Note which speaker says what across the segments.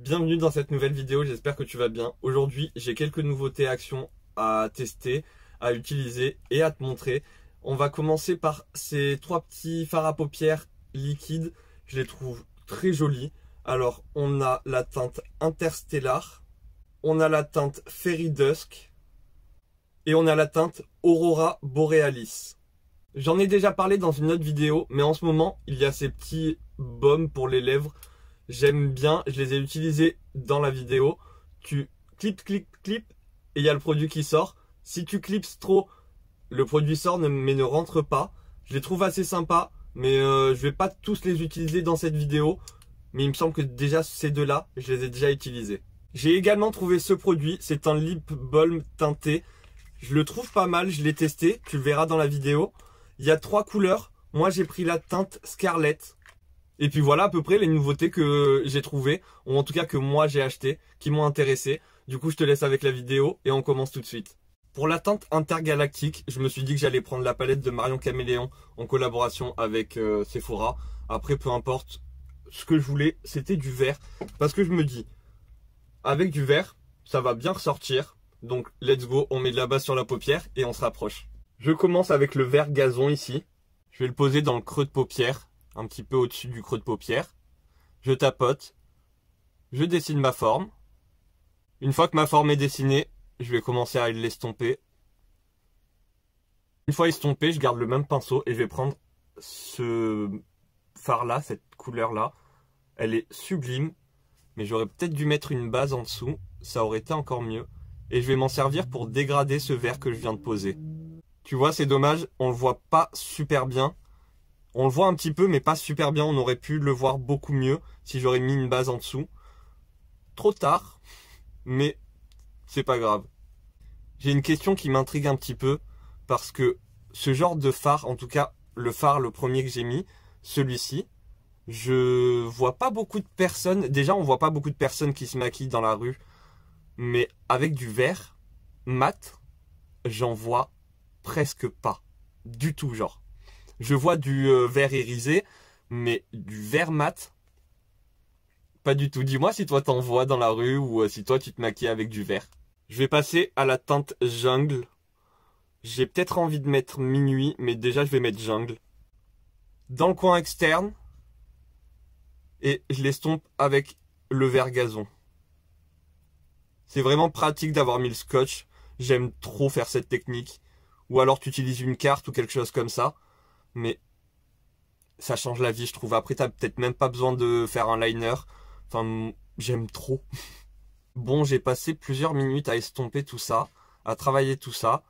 Speaker 1: Bienvenue dans cette nouvelle vidéo, j'espère que tu vas bien. Aujourd'hui, j'ai quelques nouveautés actions à tester, à utiliser et à te montrer. On va commencer par ces trois petits fards à paupières liquides. Je les trouve très jolis. Alors, on a la teinte Interstellar, on a la teinte Fairy Dusk et on a la teinte Aurora Borealis. J'en ai déjà parlé dans une autre vidéo, mais en ce moment, il y a ces petits baumes pour les lèvres. J'aime bien, je les ai utilisés dans la vidéo. Tu clips et il y a le produit qui sort. Si tu clips trop, le produit sort mais ne rentre pas. Je les trouve assez sympas, mais je vais pas tous les utiliser dans cette vidéo. Mais il me semble que déjà ces deux-là, je les ai déjà utilisés. J'ai également trouvé ce produit, c'est un lip balm teinté. Je le trouve pas mal, je l'ai testé, tu le verras dans la vidéo. Il y a trois couleurs, moi j'ai pris la teinte Scarlett. Et puis voilà à peu près les nouveautés que j'ai trouvées, ou en tout cas que moi j'ai acheté, qui m'ont intéressé. Du coup je te laisse avec la vidéo et on commence tout de suite. Pour la teinte intergalactique, je me suis dit que j'allais prendre la palette de Marion Caméléon en collaboration avec Sephora. Après peu importe, ce que je voulais c'était du vert. Parce que je me dis, avec du vert, ça va bien ressortir. Donc let's go, on met de la base sur la paupière et on se rapproche. Je commence avec le vert gazon ici. Je vais le poser dans le creux de paupière. Un petit peu au-dessus du creux de paupière. Je tapote. Je dessine ma forme. Une fois que ma forme est dessinée, je vais commencer à l'estomper. Une fois estompé, je garde le même pinceau et je vais prendre ce fard-là, cette couleur-là. Elle est sublime, mais j'aurais peut-être dû mettre une base en dessous. Ça aurait été encore mieux. Et je vais m'en servir pour dégrader ce vert que je viens de poser. Tu vois, c'est dommage, on le voit pas super bien. On le voit un petit peu, mais pas super bien. On aurait pu le voir beaucoup mieux si j'aurais mis une base en dessous. Trop tard, mais c'est pas grave. J'ai une question qui m'intrigue un petit peu, parce que ce genre de fard, en tout cas le fard, le premier que j'ai mis, celui-ci, je vois pas beaucoup de personnes. Déjà, on voit pas beaucoup de personnes qui se maquillent dans la rue, mais avec du vert mat, j'en vois presque pas. Du tout, genre. Je vois du vert irisé, mais du vert mat, pas du tout. Dis-moi si toi t'en vois dans la rue ou si toi tu te maquilles avec du vert. Je vais passer à la teinte jungle. J'ai peut-être envie de mettre minuit, mais déjà je vais mettre jungle. Dans le coin externe, et je l'estompe avec le vert gazon. C'est vraiment pratique d'avoir mis le scotch. J'aime trop faire cette technique. Ou alors tu utilises une carte ou quelque chose comme ça. Mais ça change la vie, je trouve. Après, t'as peut-être même pas besoin de faire un liner. Enfin, j'aime trop. Bon, j'ai passé plusieurs minutes à estomper tout ça, à travailler tout ça.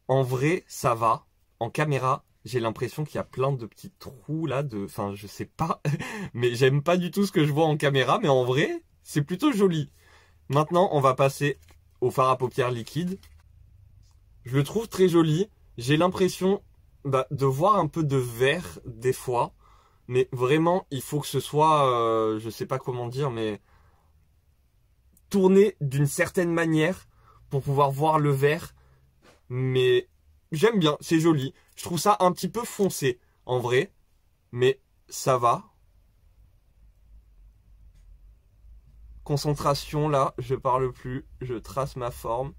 Speaker 1: En vrai, ça va. En caméra, j'ai l'impression qu'il y a plein de petits trous là. Enfin, je sais pas. Mais j'aime pas du tout ce que je vois en caméra. Mais en vrai, c'est plutôt joli. Maintenant, on va passer au fard à paupières liquide. Je le trouve très joli. J'ai l'impression de voir un peu de vert des fois, mais vraiment il faut que ce soit, je sais pas comment dire, mais tourné d'une certaine manière pour pouvoir voir le vert. Mais j'aime bien, c'est joli. Je trouve ça un petit peu foncé en vrai, mais ça va. Concentration là, je parle plus, je trace ma forme.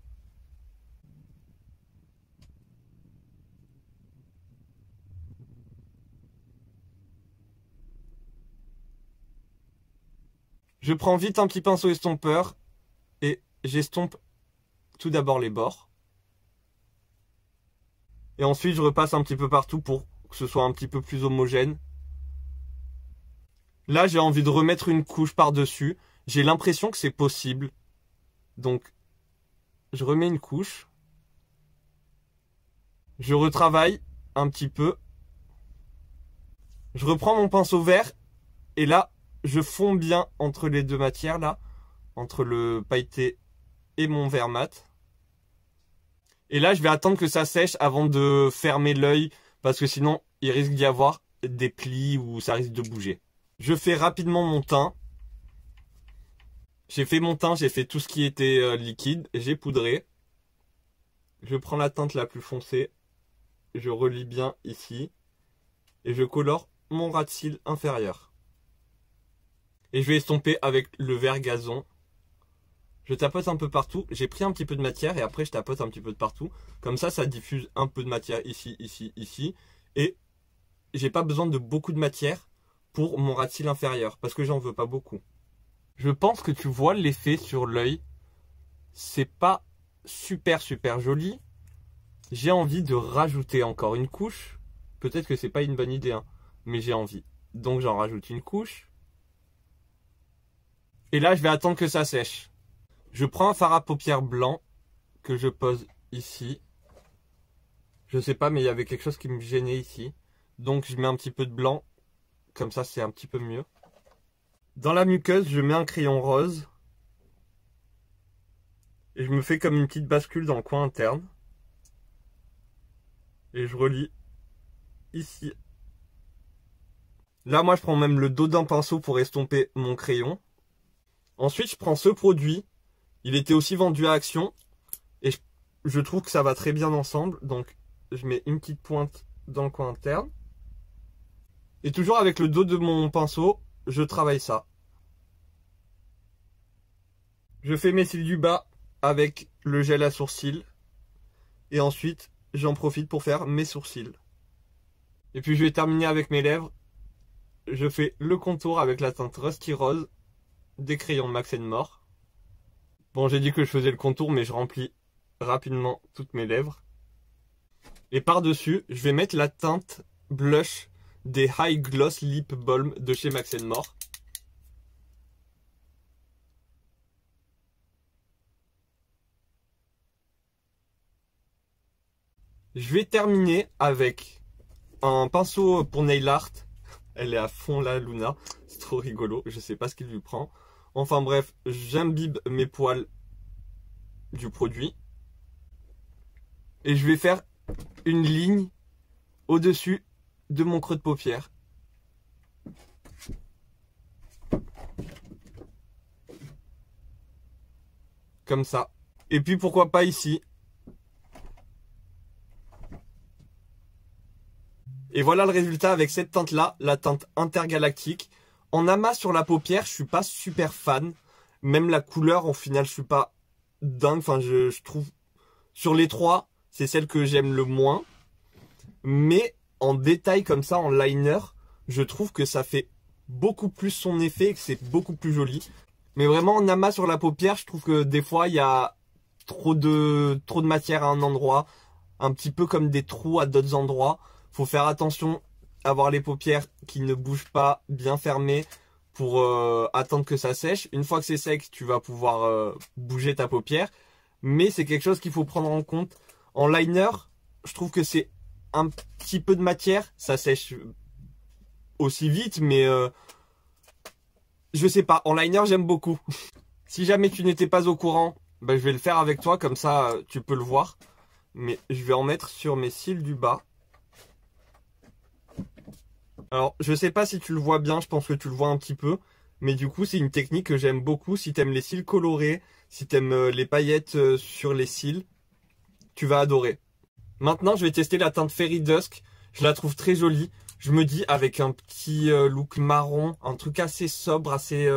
Speaker 1: Je prends vite un petit pinceau estompeur et j'estompe tout d'abord les bords. Et ensuite je repasse un petit peu partout pour que ce soit un petit peu plus homogène. Là j'ai envie de remettre une couche par-dessus. J'ai l'impression que c'est possible. Donc je remets une couche. Je retravaille un petit peu. Je reprends mon pinceau vert et là je fonds bien entre les deux matières là, entre le pailleté et mon vert mat. Et là je vais attendre que ça sèche avant de fermer l'œil parce que sinon il risque d'y avoir des plis ou ça risque de bouger. Je fais rapidement mon teint. J'ai fait mon teint, j'ai fait tout ce qui était liquide, j'ai poudré. Je prends la teinte la plus foncée, je relie bien ici et je colore mon ras de cils inférieur. Et je vais estomper avec le vert gazon. Je tapote un peu partout. J'ai pris un petit peu de matière et après je tapote un petit peu de partout. Comme ça diffuse un peu de matière ici, ici, ici. Et j'ai pas besoin de beaucoup de matière pour mon ras de cils inférieur parce que j'en veux pas beaucoup. Je pense que tu vois l'effet sur l'œil. C'est pas super joli. J'ai envie de rajouter encore une couche. Peut-être que c'est pas une bonne idée, hein, mais j'ai envie. Donc j'en rajoute une couche. Et là, je vais attendre que ça sèche. Je prends un fard à paupières blanc que je pose ici. Je sais pas, mais il y avait quelque chose qui me gênait ici. Donc je mets un petit peu de blanc. Comme ça, c'est un petit peu mieux. Dans la muqueuse, je mets un crayon rose. Et je me fais comme une petite bascule dans le coin interne. Et je relie ici. Là, moi, je prends même le dos d'un pinceau pour estomper mon crayon. Ensuite, je prends ce produit. Il était aussi vendu à Action. Et je trouve que ça va très bien ensemble. Donc, je mets une petite pointe dans le coin interne. Et toujours avec le dos de mon pinceau, je travaille ça. Je fais mes cils du bas avec le gel à sourcils. Et ensuite, j'en profite pour faire mes sourcils. Et puis, je vais terminer avec mes lèvres. Je fais le contour avec la teinte Rusty Rose des crayons Max More. Bon, j'ai dit que je faisais le contour, mais je remplis rapidement toutes mes lèvres. Et par-dessus, je vais mettre la teinte blush des High Gloss Lip Balm de chez Max More. Je vais terminer avec un pinceau pour nail art. Elle est à fond là, Luna. C'est trop rigolo. Je sais pas ce qu'il lui prend. Enfin bref, j'imbibe mes poils du produit. Et je vais faire une ligne au-dessus de mon creux de paupière. Comme ça. Et puis pourquoi pas ici. Et voilà le résultat avec cette teinte-là, la teinte intergalactique. En amas sur la paupière, je suis pas super fan. Même la couleur, au final, je suis pas dingue. Enfin, je trouve, sur les trois, c'est celle que j'aime le moins. Mais en détail comme ça, en liner, je trouve que ça fait beaucoup plus son effet et que c'est beaucoup plus joli. Mais vraiment, en amas sur la paupière, je trouve que des fois, il y a trop de matière à un endroit. Un petit peu comme des trous à d'autres endroits. Faut faire attention à avoir les paupières qui ne bougent pas, bien fermées pour attendre que ça sèche. Une fois que c'est sec, tu vas pouvoir bouger ta paupière. Mais c'est quelque chose qu'il faut prendre en compte. En liner, je trouve que c'est un petit peu de matière. Ça sèche aussi vite, mais je sais pas. En liner, j'aime beaucoup. Si jamais tu n'étais pas au courant, ben, je vais le faire avec toi. Comme ça, tu peux le voir. Mais je vais en mettre sur mes cils du bas. Alors, je sais pas si tu le vois bien, je pense que tu le vois un petit peu. Mais du coup, c'est une technique que j'aime beaucoup. Si t'aimes les cils colorés, si t'aimes les paillettes sur les cils, tu vas adorer. Maintenant, je vais tester la teinte Fairy Dusk. Je la trouve très jolie. Je me dis, avec un petit look marron, un truc assez sobre, assez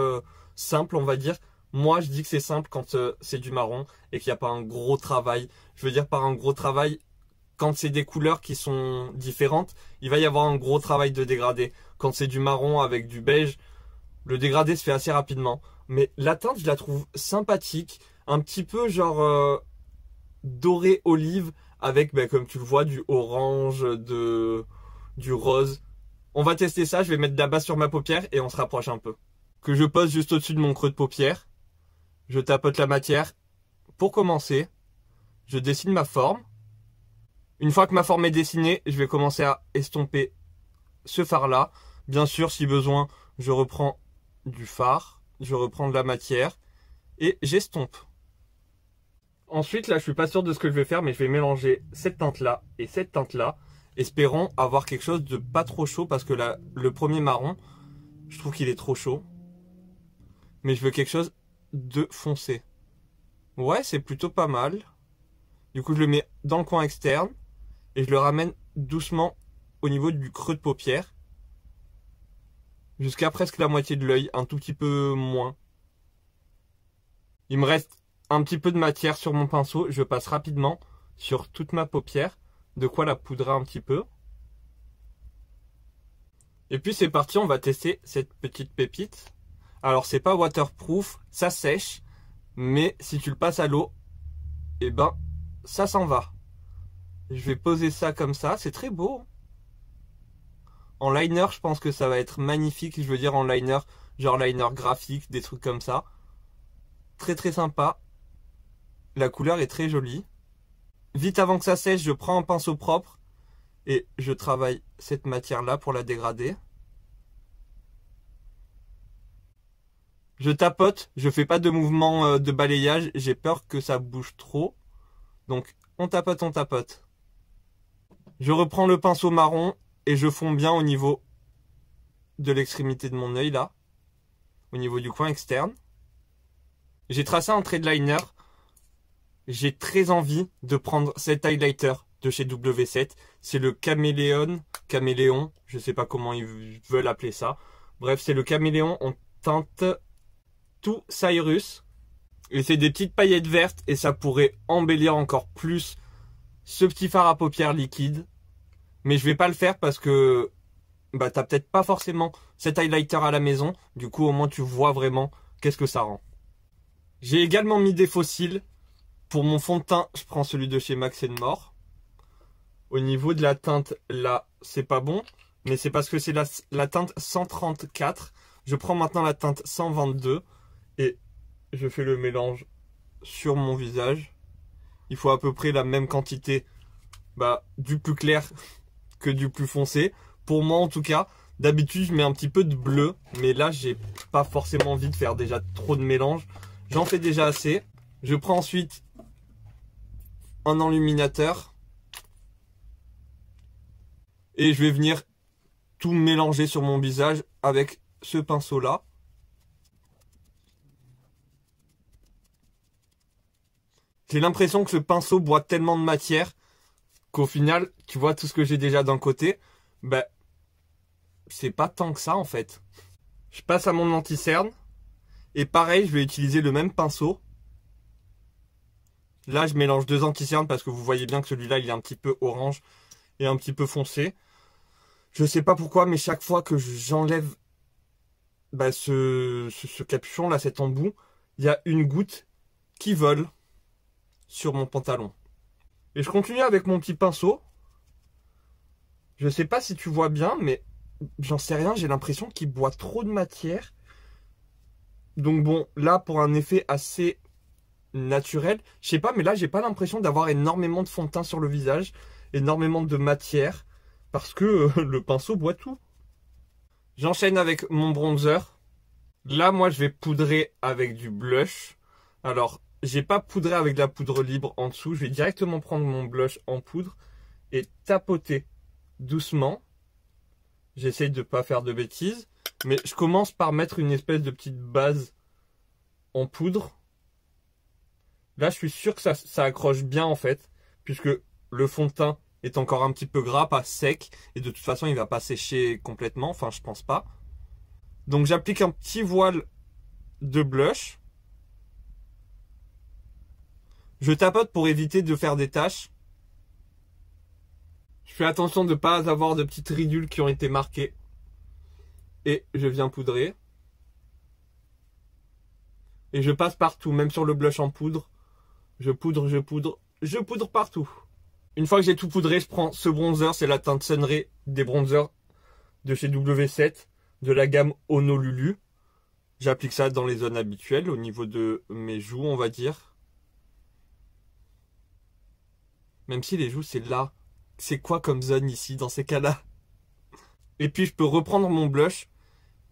Speaker 1: simple, on va dire. Moi, je dis que c'est simple quand c'est du marron et qu'il n'y a pas un gros travail. Je veux dire par un gros travail, quand c'est des couleurs qui sont différentes, il va y avoir un gros travail de dégradé. Quand c'est du marron avec du beige, le dégradé se fait assez rapidement. Mais la teinte, je la trouve sympathique. Un petit peu genre doré olive avec, ben, comme tu le vois, du orange, du rose. On va tester ça, je vais mettre de la base sur ma paupière et on se rapproche un peu. Que je pose juste au-dessus de mon creux de paupière. Je tapote la matière. Pour commencer, je dessine ma forme. Une fois que ma forme est dessinée, je vais commencer à estomper ce fard-là. Bien sûr, si besoin, je reprends du fard, je reprends de la matière et j'estompe. Ensuite, là, je suis pas sûr de ce que je vais faire, mais je vais mélanger cette teinte-là et cette teinte-là. Espérons avoir quelque chose de pas trop chaud parce que là, le premier marron, je trouve qu'il est trop chaud. Mais je veux quelque chose de foncé. Ouais, c'est plutôt pas mal. Du coup, je le mets dans le coin externe. Et je le ramène doucement au niveau du creux de paupière. jusqu'à presque la moitié de l'œil, un tout petit peu moins. Il me reste un petit peu de matière sur mon pinceau, je passe rapidement sur toute ma paupière, de quoi la poudrer un petit peu. Et puis c'est parti, on va tester cette petite pépite. Alors c'est pas waterproof, ça sèche, mais si tu le passes à l'eau, et ben ça s'en va. Je vais poser ça comme ça, c'est très beau. En liner, je pense que ça va être magnifique, je veux dire en liner, genre liner graphique, des trucs comme ça. Très très sympa. La couleur est très jolie. Vite avant que ça sèche, je prends un pinceau propre et je travaille cette matière-là pour la dégrader. Je tapote, je fais pas de mouvement de balayage, j'ai peur que ça bouge trop. Donc on tapote, on tapote. Je reprends le pinceau marron et je fonds bien au niveau de l'extrémité de mon œil là, au niveau du coin externe. J'ai tracé un trait de liner. J'ai très envie de prendre cet highlighter de chez W7. C'est le Caméléon, je sais pas comment ils veulent appeler ça. Bref, c'est le Caméléon en teinte tout Cyrus. Et c'est des petites paillettes vertes et ça pourrait embellir encore plus ce petit fard à paupières liquide. Mais je vais pas le faire parce que bah, t'as peut-être pas forcément cet highlighter à la maison. Du coup, au moins tu vois vraiment qu'est-ce que ça rend. J'ai également mis des faux cils. Pour mon fond de teint, je prends celui de chez Max & More. Au niveau de la teinte, là, c'est pas bon. Mais c'est parce que c'est la teinte 134. Je prends maintenant la teinte 122. Et je fais le mélange sur mon visage. Il faut à peu près la même quantité du plus clair que du plus foncé. Pour moi, en tout cas, d'habitude, je mets un petit peu de bleu. Mais là, j'ai pas forcément envie de faire déjà trop de mélange. J'en fais déjà assez. Je prends ensuite un enluminateur et je vais venir tout mélanger sur mon visage avec ce pinceau là. J'ai l'impression que ce pinceau boit tellement de matière qu'au final, tu vois tout ce que j'ai déjà d'un côté, c'est pas tant que ça en fait. Je passe à mon anti-cerne et pareil, je vais utiliser le même pinceau. Là, je mélange deux anti-cernes parce que vous voyez bien que celui-là, il est un petit peu orange et un petit peu foncé. Je sais pas pourquoi, mais chaque fois que j'enlève ce capuchon, là, cet embout, il y a une goutte qui vole sur mon pantalon. Et je continue avec mon petit pinceau. Je sais pas si tu vois bien, mais j'en sais rien, j'ai l'impression qu'il boit trop de matière. Donc bon, là, pour un effet assez naturel, je sais pas, mais là j'ai pas l'impression d'avoir énormément de fond de teint sur le visage, énormément de matière, parce que le pinceau boit tout. J'enchaîne avec mon bronzer. Là moi je vais poudrer avec du blush. Alors j'ai pas poudré avec de la poudre libre en dessous, je vais directement prendre mon blush en poudre et tapoter doucement. J'essaye de pas faire de bêtises, mais je commence par mettre une espèce de petite base en poudre. Là, je suis sûr que ça accroche bien en fait, puisque le fond de teint est encore un petit peu gras, pas sec, et de toute façon, il va pas sécher complètement, enfin, je pense pas. Donc, j'applique un petit voile de blush. Je tapote pour éviter de faire des taches. Je fais attention de ne pas avoir de petites ridules qui ont été marquées. Et je viens poudrer. Et je passe partout, même sur le blush en poudre. Je poudre, je poudre, je poudre partout. Une fois que j'ai tout poudré, je prends ce bronzer, c'est la teinte Sunray des bronzers de chez W7, de la gamme Honolulu. J'applique ça dans les zones habituelles, au niveau de mes joues, on va dire. Même si les joues, c'est là. C'est quoi comme zone ici, dans ces cas-là? Et puis, je peux reprendre mon blush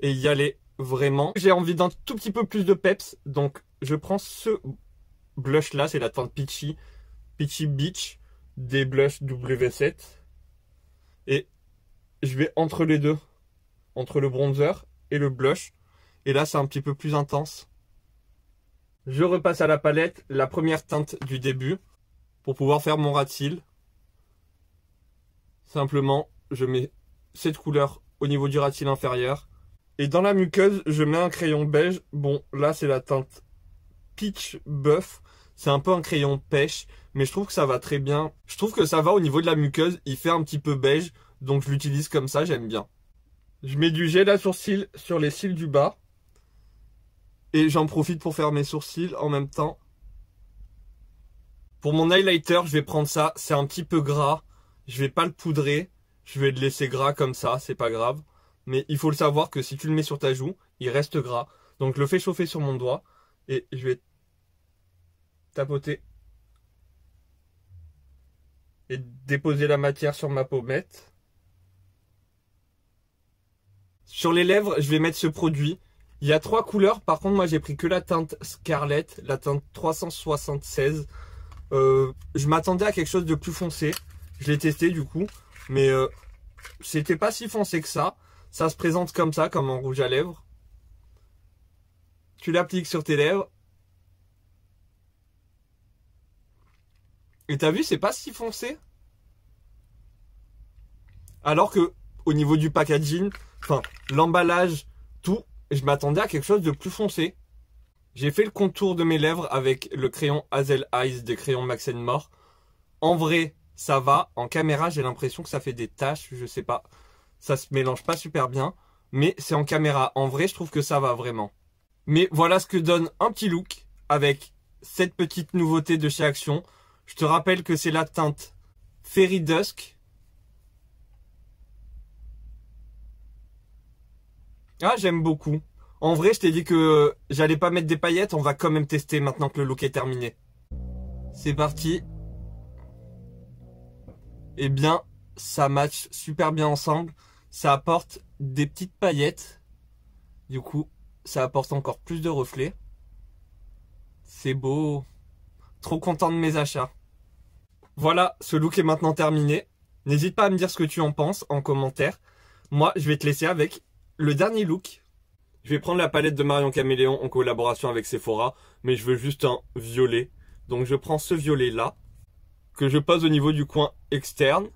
Speaker 1: et y aller vraiment. J'ai envie d'un tout petit peu plus de peps, donc je prends ce blush là, c'est la teinte Peachy Beach des blushs W7. Et je vais entre les deux, entre le bronzer et le blush. Et là, c'est un petit peu plus intense. Je repasse à la palette la première teinte du début pour pouvoir faire mon ras de cils. Simplement, je mets cette couleur au niveau du ras de cils inférieur. Et dans la muqueuse, je mets un crayon beige. Bon, là, c'est la teinte Peach Buff. C'est un peu un crayon pêche, mais je trouve que ça va très bien. Je trouve que ça va au niveau de la muqueuse. Il fait un petit peu beige, donc je l'utilise comme ça, j'aime bien. Je mets du gel à sourcils sur les cils du bas. Et j'en profite pour faire mes sourcils en même temps. Pour mon highlighter, je vais prendre ça. C'est un petit peu gras. Je vais pas le poudrer. Je vais le laisser gras comme ça, c'est pas grave. Mais il faut le savoir que si tu le mets sur ta joue, il reste gras. Donc je le fais chauffer sur mon doigt. Et je vais tapoter. Et déposer la matière sur ma pommette. Sur les lèvres, je vais mettre ce produit. Il y a 3 couleurs. Par contre, moi j'ai pris que la teinte Scarlett, la teinte 376. Je m'attendais à quelque chose de plus foncé. Je l'ai testé du coup. Mais c'était pas si foncé que ça. Ça se présente comme ça, comme en rouge à lèvres. Tu l'appliques sur tes lèvres. Et t'as vu, c'est pas si foncé. Alors que au niveau du packaging, enfin l'emballage, tout, je m'attendais à quelque chose de plus foncé. J'ai fait le contour de mes lèvres avec le crayon Hazel Eyes des crayons Max & More. En vrai, ça va. En caméra, j'ai l'impression que ça fait des taches, je sais pas. Ça se mélange pas super bien. Mais c'est en caméra. En vrai, je trouve que ça va vraiment. Mais voilà ce que donne un petit look avec cette petite nouveauté de chez Action. Je te rappelle que c'est la teinte Fairy Dusk. Ah, j'aime beaucoup. En vrai, je t'ai dit que j'allais pas mettre des paillettes. On va quand même tester maintenant que le look est terminé. C'est parti. Eh bien, ça match super bien ensemble. Ça apporte des petites paillettes. Du coup, ça apporte encore plus de reflets. C'est beau. Trop content de mes achats. Voilà, ce look est maintenant terminé. N'hésite pas à me dire ce que tu en penses en commentaire. Moi, je vais te laisser avec le dernier look. Je vais prendre la palette de Marion Caméléon en collaboration avec Sephora, mais je veux juste un violet. Donc je prends ce violet là, que je pose au niveau du coin externe.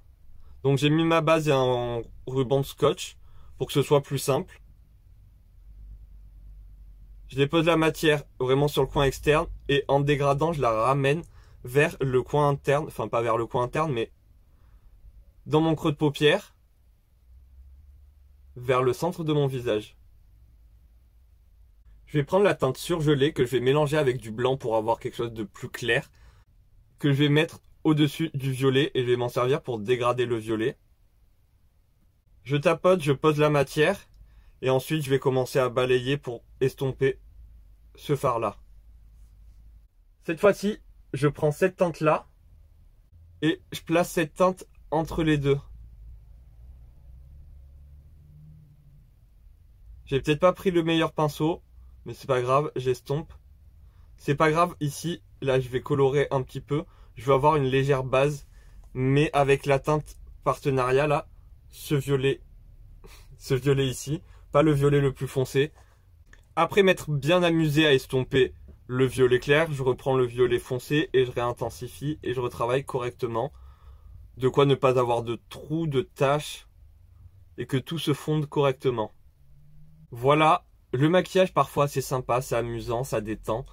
Speaker 1: Donc j'ai mis ma base et un ruban de scotch pour que ce soit plus simple. Je dépose la matière vraiment sur le coin externe et en dégradant, je la ramène vers le coin interne. Enfin, pas vers le coin interne, mais dans mon creux de paupière, vers le centre de mon visage. Je vais prendre la teinte surgelée que je vais mélanger avec du blanc pour avoir quelque chose de plus clair, que je vais mettre au-dessus du violet et je vais m'en servir pour dégrader le violet. Je tapote, je pose la matière et ensuite je vais commencer à balayer pour estomper ce fard-là. Cette fois-ci, je prends cette teinte-là et je place cette teinte entre les deux. J'ai peut-être pas pris le meilleur pinceau, mais c'est pas grave, j'estompe. C'est pas grave, ici, là je vais colorer un petit peu. Je vais avoir une légère base, mais avec la teinte partenariat là, ce violet ici, pas le violet le plus foncé. Après m'être bien amusé à estomper le violet clair, je reprends le violet foncé et je réintensifie et je retravaille correctement. De quoi ne pas avoir de trous, de taches et que tout se fonde correctement. Voilà, le maquillage parfois c'est sympa, c'est amusant, ça détend.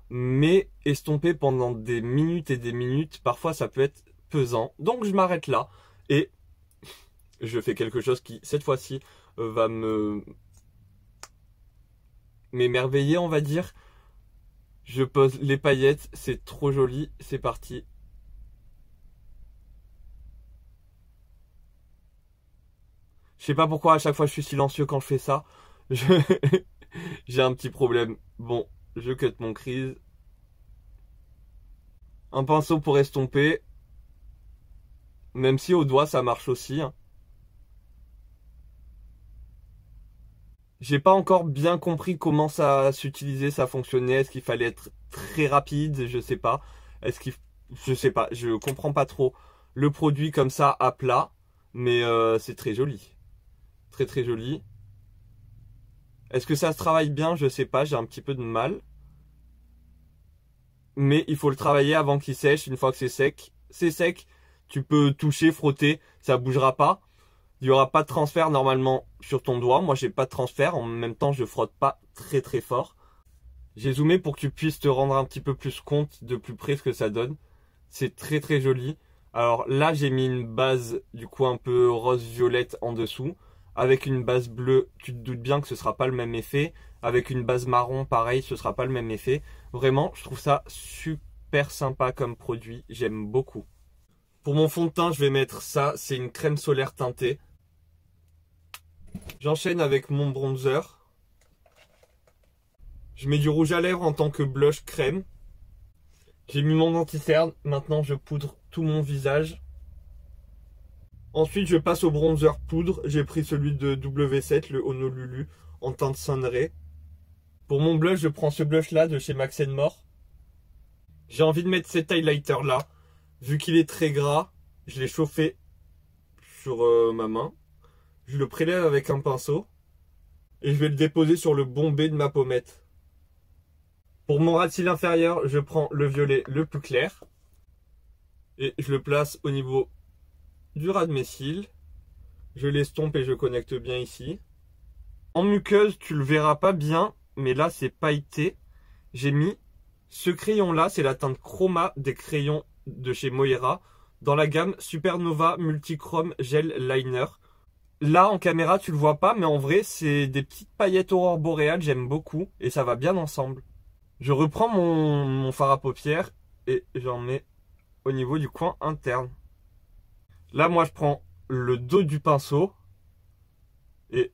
Speaker 1: Mais estomper pendant des minutes et des minutes, parfois ça peut être pesant. Donc je m'arrête là et je fais quelque chose qui, cette fois-ci, va m'émerveiller, on va dire. Je pose les paillettes, c'est trop joli, c'est parti. Je sais pas pourquoi à chaque fois je suis silencieux quand je fais ça. J'ai un petit problème. Bon, je cut mon crease. Un pinceau pour estomper. Même si au doigt ça marche aussi. Hein. J'ai pas encore bien compris comment ça s'utilisait, ça fonctionnait. Est-ce qu'il fallait être très rapide? Je sais pas. Est-ce qu'il... Je sais pas. Je comprends pas trop le produit comme ça à plat. Mais c'est très joli. Très très joli. Est-ce que ça se travaille bien? Je sais pas. J'ai un petit peu de mal. Mais il faut le travailler avant qu'il sèche. Une fois que c'est sec, tu peux toucher, frotter, ça bougera pas. Il n'y aura pas de transfert normalement sur ton doigt. Moi, j'ai pas de transfert. En même temps, je frotte pas très très fort. J'ai zoomé pour que tu puisses te rendre un petit peu plus compte de plus près ce que ça donne. C'est très très joli. Alors là, j'ai mis une base du coup un peu rose-violette en dessous. Avec une base bleue, tu te doutes bien que ce sera pas le même effet. Avec une base marron, pareil, ce sera pas le même effet. Vraiment, je trouve ça super sympa comme produit. J'aime beaucoup. Pour mon fond de teint, je vais mettre ça. C'est une crème solaire teintée. J'enchaîne avec mon bronzer. Je mets du rouge à lèvres en tant que blush crème. J'ai mis mon anti-cerne. Maintenant, je poudre tout mon visage. Ensuite, je passe au bronzer poudre. J'ai pris celui de W7, le Honolulu, en teinte Sunray. Pour mon blush, je prends ce blush-là de chez Max & More. J'ai envie de mettre cet highlighter-là. Vu qu'il est très gras, je l'ai chauffé sur ma main. Je le prélève avec un pinceau. Et je vais le déposer sur le bombé de ma pommette. Pour mon ras de cils inférieur, je prends le violet le plus clair. Et je le place au niveau du ras de mes cils. Je l'estompe et je connecte bien ici. En muqueuse, tu le verras pas bien, mais là c'est pailleté. J'ai mis ce crayon là, c'est la teinte Chroma des crayons de chez Moira, dans la gamme Supernova Multichrome Gel Liner. Là en caméra tu le vois pas, mais en vrai c'est des petites paillettes aurore boréale, j'aime beaucoup et ça va bien ensemble. Je reprends mon fard à paupières et j'en mets au niveau du coin interne. Là moi je prends le dos du pinceau et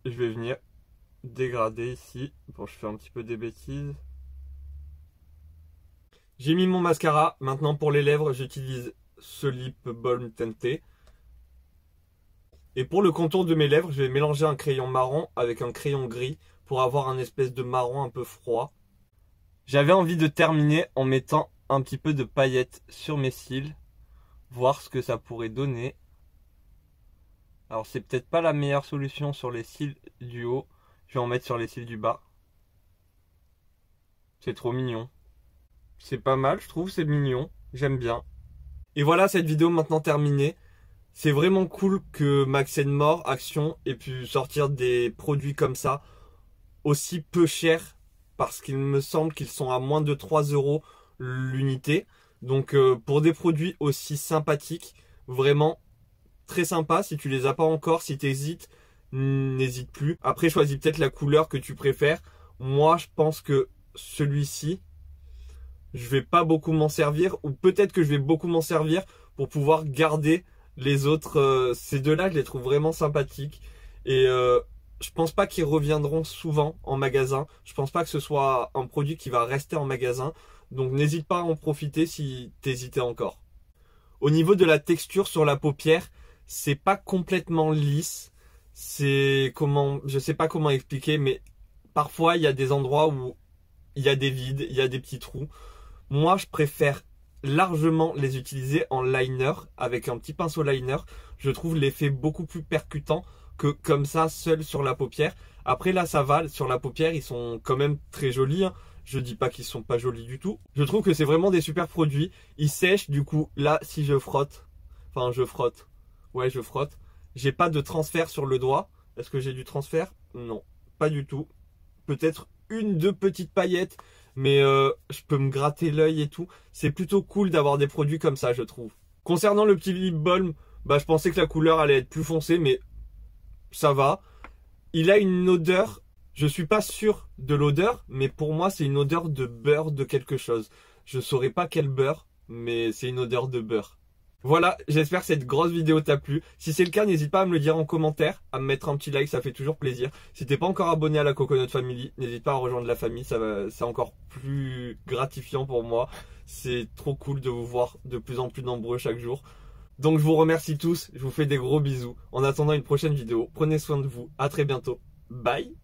Speaker 1: je vais venir dégrader ici. Bon, je fais un petit peu des bêtises. J'ai mis mon mascara. Maintenant pour les lèvres, j'utilise ce Lip Balm Tinté. Et pour le contour de mes lèvres, je vais mélanger un crayon marron avec un crayon gris pour avoir un espèce de marron un peu froid. J'avais envie de terminer en mettant un petit peu de paillettes sur mes cils. Voir ce que ça pourrait donner. Alors c'est peut-être pas la meilleure solution sur les cils du haut. Je vais en mettre sur les cils du bas. C'est trop mignon. C'est pas mal, je trouve, c'est mignon. J'aime bien. Et voilà, cette vidéo maintenant terminée. C'est vraiment cool que Max & More, Action, ait pu sortir des produits comme ça, aussi peu chers, parce qu'il me semble qu'ils sont à moins de 3 € l'unité. Donc pour des produits aussi sympathiques, vraiment très sympa. Si tu les as pas encore, si tu hésites, n'hésite plus. Après, choisis peut-être la couleur que tu préfères. Moi, je pense que celui-ci, je vais pas beaucoup m'en servir, ou peut-être que je vais beaucoup m'en servir pour pouvoir garder les autres. Ces deux-là, je les trouve vraiment sympathiques. Et je pense pas qu'ils reviendront souvent en magasin. Je pense pas que ce soit un produit qui va rester en magasin. Donc n'hésite pas à en profiter si t'hésitais encore. Au niveau de la texture sur la paupière, c'est pas complètement lisse. C'est comment, je sais pas comment expliquer, mais parfois il y a des endroits où il y a des vides, il y a des petits trous. Moi, je préfère largement les utiliser en liner avec un petit pinceau liner. Je trouve l'effet beaucoup plus percutant que comme ça seul sur la paupière. Après là, ça va, sur la paupière, ils sont quand même très jolis, hein. Je dis pas qu'ils sont pas jolis du tout. Je trouve que c'est vraiment des super produits. Ils sèchent, du coup, là, si je frotte, enfin je frotte, ouais je frotte, j'ai pas de transfert sur le doigt. Est-ce que j'ai du transfert? Non, pas du tout. Peut-être une, deux petites paillettes, mais je peux me gratter l'œil et tout. C'est plutôt cool d'avoir des produits comme ça, je trouve. Concernant le petit lip balm, bah je pensais que la couleur allait être plus foncée, mais ça va. Il a une odeur, je suis pas sûr de l'odeur, mais pour moi c'est une odeur de beurre de quelque chose. Je saurais pas quel beurre, mais c'est une odeur de beurre. Voilà, j'espère que cette grosse vidéo t'a plu. Si c'est le cas, n'hésite pas à me le dire en commentaire, à me mettre un petit like, ça fait toujours plaisir. Si t'es pas encore abonné à la Coconut Family, n'hésite pas à rejoindre la famille, c'est encore plus gratifiant pour moi. C'est trop cool de vous voir de plus en plus nombreux chaque jour. Donc je vous remercie tous, je vous fais des gros bisous. En attendant une prochaine vidéo, prenez soin de vous, à très bientôt. Bye!